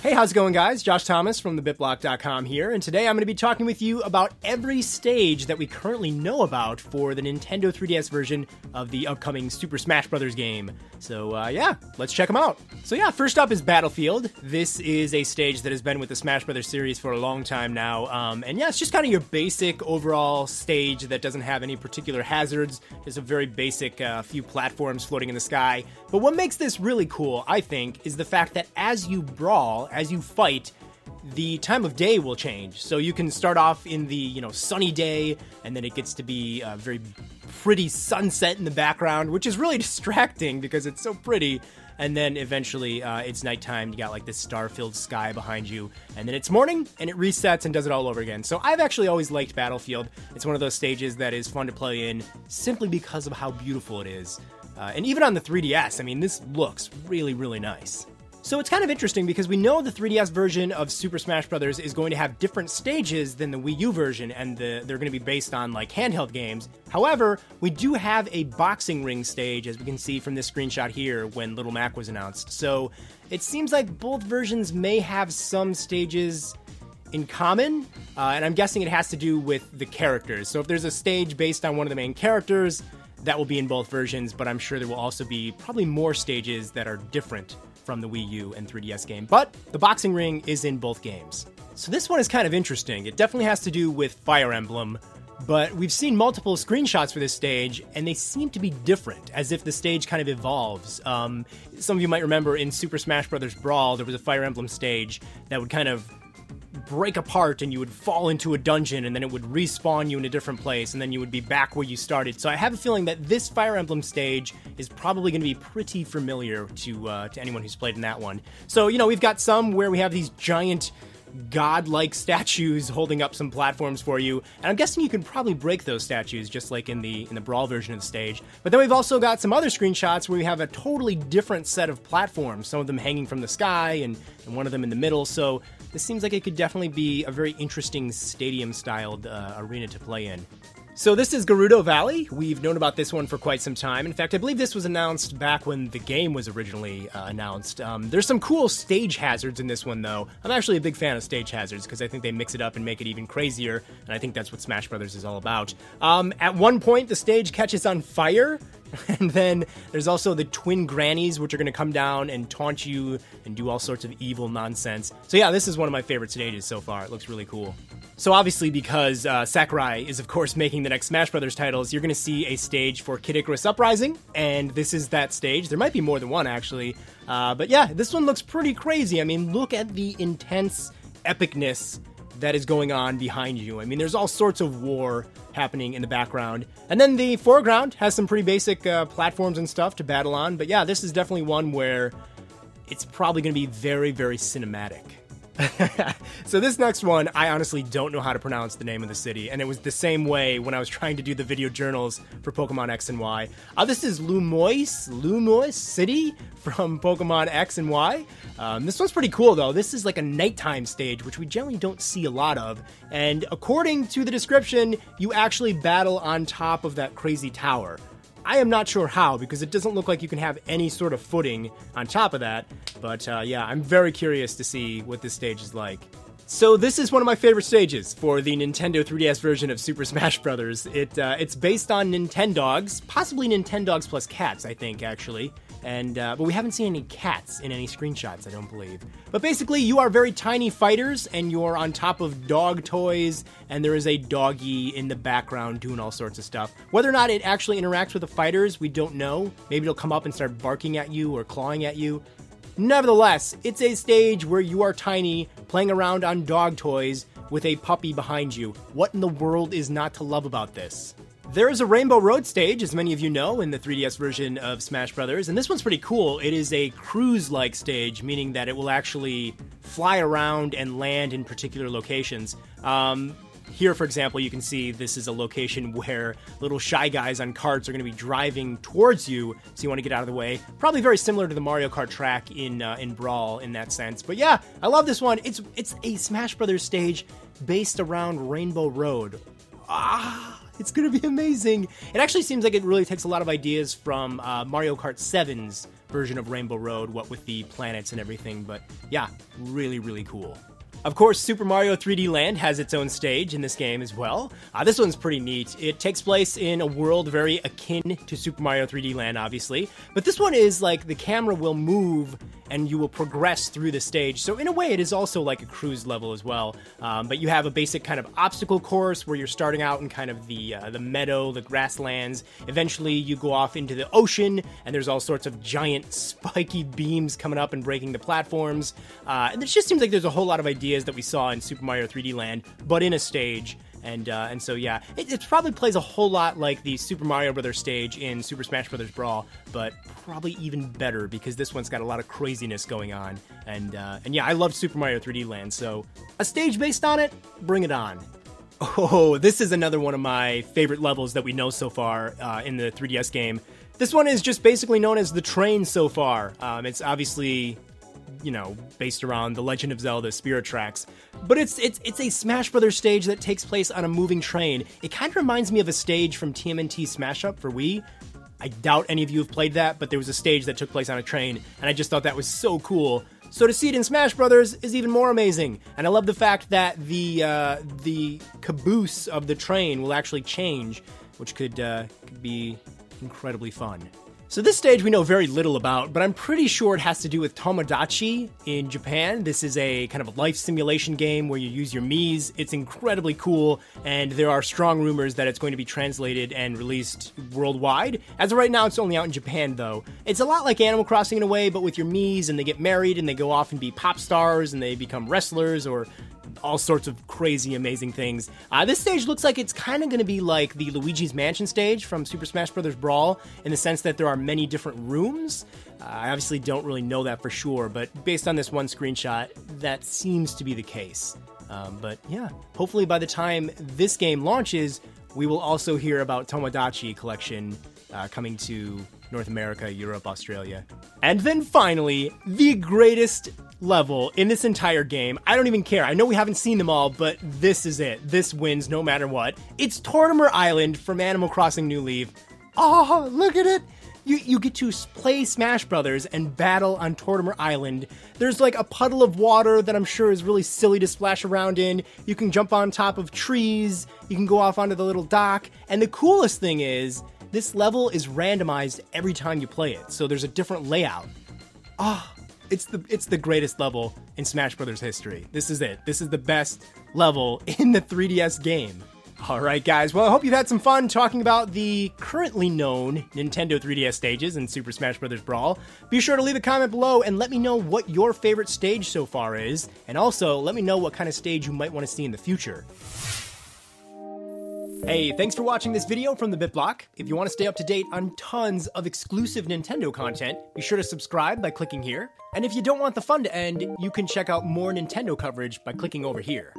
Hey, how's it going, guys? Josh Thomas from thebitblock.com here, and today I'm going to be talking with you about every stage that we currently know about for the Nintendo 3DS version of the upcoming Super Smash Bros. Game. So, yeah, let's check them out. So, yeah, first up is Battlefield. This is a stage that has been with the Smash Bros. Series for a long time now, and yeah, it's just kind of your basic overall stage that doesn't have any particular hazards. It's a very basic few platforms floating in the sky. But what makes this really cool, I think, is the fact that as you brawl, as you fight, the time of day will change. So you can start off in the, sunny day, and then it gets to be a very pretty sunset in the background, which is really distracting because it's so pretty. And then eventually it's nighttime, you got like this star-filled sky behind you, and then it's morning, and it resets and does it all over again. So I've actually always liked Battlefield. It's one of those stages that is fun to play in simply because of how beautiful it is. And even on the 3DS, I mean, this looks really, really nice. So it's kind of interesting because we know the 3DS version of Super Smash Bros. Is going to have different stages than the Wii U version, and they're going to be based on like handheld games. However, we do have a boxing ring stage, as we can see from this screenshot here when Little Mac was announced. So it seems like both versions may have some stages in common, and I'm guessing it has to do with the characters. So if there's a stage based on one of the main characters, that will be in both versions, but I'm sure there will also be probably more stages that are different from the Wii U and 3DS game, but the boxing ring is in both games. So this one is kind of interesting. It definitely has to do with Fire Emblem, but we've seen multiple screenshots for this stage, and they seem to be different, as if the stage kind of evolves. Some of you might remember in Super Smash Bros. Brawl, there was a Fire Emblem stage that would kind of break apart, and you would fall into a dungeon, and then it would respawn you in a different place, and then you would be back where you started. So I have a feeling that this Fire Emblem stage is probably going to be pretty familiar to anyone who's played in that one. So, we've got some where we have these giant godlike statues holding up some platforms for you, and I'm guessing you can probably break those statues just like in the Brawl version of the stage. But then we've also got some other screenshots where we have a totally different set of platforms, some of them hanging from the sky and one of them in the middle. So this seems like it could definitely be a very interesting stadium-styled arena to play in. So this is Gerudo Valley. We've known about this one for quite some time. In fact, I believe this was announced back when the game was originally announced. There's some cool stage hazards in this one, though. I'm actually a big fan of stage hazards because I think they mix it up and make it even crazier, and I think that's what Smash Bros. Is all about. At one point, the stage catches on fire, and then there's also the twin grannies, which are going to come down and taunt you and do all sorts of evil nonsense. So yeah, this is one of my favorite stages so far. It looks really cool. So obviously, because Sakurai is, of course, making the next Smash Bros. Titles, you're going to see a stage for Kid Icarus Uprising, and this is that stage. There might be more than one, actually. But yeah, this one looks pretty crazy. I mean, look at the intense epicness that is going on behind you. I mean, there's all sorts of war happening in the background. And then the foreground has some pretty basic platforms and stuff to battle on. But yeah, this is definitely one where it's probably going to be very, very cinematic. So this next one, I honestly don't know how to pronounce the name of the city, and it was the same way when I was trying to do the video journals for Pokemon X and Y. This is Lumois City from Pokemon X and Y. This one's pretty cool, though. This is like a nighttime stage, which we generally don't see a lot of, and according to the description, you actually battle on top of that crazy tower. I am not sure how, because it doesn't look like you can have any sort of footing on top of that, but yeah, I'm very curious to see what this stage is like. So this is one of my favorite stages for the Nintendo 3DS version of Super Smash Bros. It's based on Nintendogs, possibly Nintendogs plus Cats, I think, actually. But we haven't seen any cats in any screenshots, I don't believe. But basically, you are very tiny fighters, and you're on top of dog toys, and there is a doggy in the background doing all sorts of stuff. Whether or not it actually interacts with the fighters, we don't know. Maybe it'll come up and start barking at you or clawing at you. Nevertheless, it's a stage where you are tiny, playing around on dog toys with a puppy behind you. What in the world is not to love about this? There is a Rainbow Road stage, as many of you know, in the 3DS version of Smash Bros., and this one's pretty cool. It is a cruise-like stage, meaning that it will actually fly around and land in particular locations. Here, for example, you can see this is a location where little Shy Guys on carts are going to be driving towards you, so you want to get out of the way. Probably very similar to the Mario Kart track in Brawl in that sense. But yeah, I love this one. It's a Smash Bros. Stage based around Rainbow Road. it's gonna be amazing. It actually seems like it really takes a lot of ideas from Mario Kart 7's version of Rainbow Road, what with the planets and everything, but yeah, really, really cool. Of course, Super Mario 3D Land has its own stage in this game as well. This one's pretty neat. It takes place in a world very akin to Super Mario 3D Land, obviously. But this one is like the camera will move and you will progress through the stage. So in a way, it is also like a cruise level as well. But you have a basic kind of obstacle course where you're starting out in kind of the meadow, the grasslands. Eventually, you go off into the ocean, and there's all sorts of giant spiky beams coming up and breaking the platforms. And it just seems like there's a whole lot of ideas that we saw in Super Mario 3D Land, but in a stage. And so yeah, it probably plays a whole lot like the Super Mario Bros. Stage in Super Smash Bros. Brawl, but probably even better because this one's got a lot of craziness going on. And yeah, I love Super Mario 3D Land, so a stage based on it, bring it on. Oh, this is another one of my favorite levels that we know so far in the 3DS game. This one is just basically known as the train so far. It's obviously, you know, based around The Legend of Zelda Spirit Tracks. But it's a Smash Brothers stage that takes place on a moving train. It kind of reminds me of a stage from TMNT Smash Up for Wii. I doubt any of you have played that, but there was a stage that took place on a train, and I just thought that was so cool. So to see it in Smash Brothers is even more amazing. And I love the fact that the caboose of the train will actually change, which could be incredibly fun. So this stage we know very little about, but I'm pretty sure it has to do with Tomodachi in Japan. This is a kind of a life simulation game where you use your Miis. It's incredibly cool, and there are strong rumors that it's going to be translated and released worldwide. As of right now, it's only out in Japan, though. It's a lot like Animal Crossing in a way, but with your Miis, and they get married, and they go off and be pop stars, and they become wrestlers, or all sorts of crazy, amazing things. This stage looks like it's kind of going to be like the Luigi's Mansion stage from Super Smash Bros. Brawl, in the sense that there are many different rooms. I obviously don't really know that for sure, but based on this one screenshot, that seems to be the case. But yeah, hopefully by the time this game launches, we will also hear about Tomodachi Collection coming to North America, Europe, Australia. And then finally, the greatest level in this entire game. I don't even care. I know we haven't seen them all, but this is it. This wins no matter what. It's Tortimer Island from Animal Crossing New Leaf. Oh, look at it! You get to play Smash Brothers and battle on Tortimer Island. There's like a puddle of water that I'm sure is really silly to splash around in. You can jump on top of trees. You can go off onto the little dock. And the coolest thing is, this level is randomized every time you play it. So there's a different layout. Oh, it's the greatest level in Smash Brothers history. This is it. This is the best level in the 3DS game. Alright guys, well I hope you've had some fun talking about the currently known Nintendo 3DS stages in Super Smash Bros. Brawl. Be sure to leave a comment below and let me know what your favorite stage so far is, and also let me know what kind of stage you might want to see in the future. Hey, thanks for watching this video from the BitBlock. If you want to stay up to date on tons of exclusive Nintendo content, be sure to subscribe by clicking here. And if you don't want the fun to end, you can check out more Nintendo coverage by clicking over here.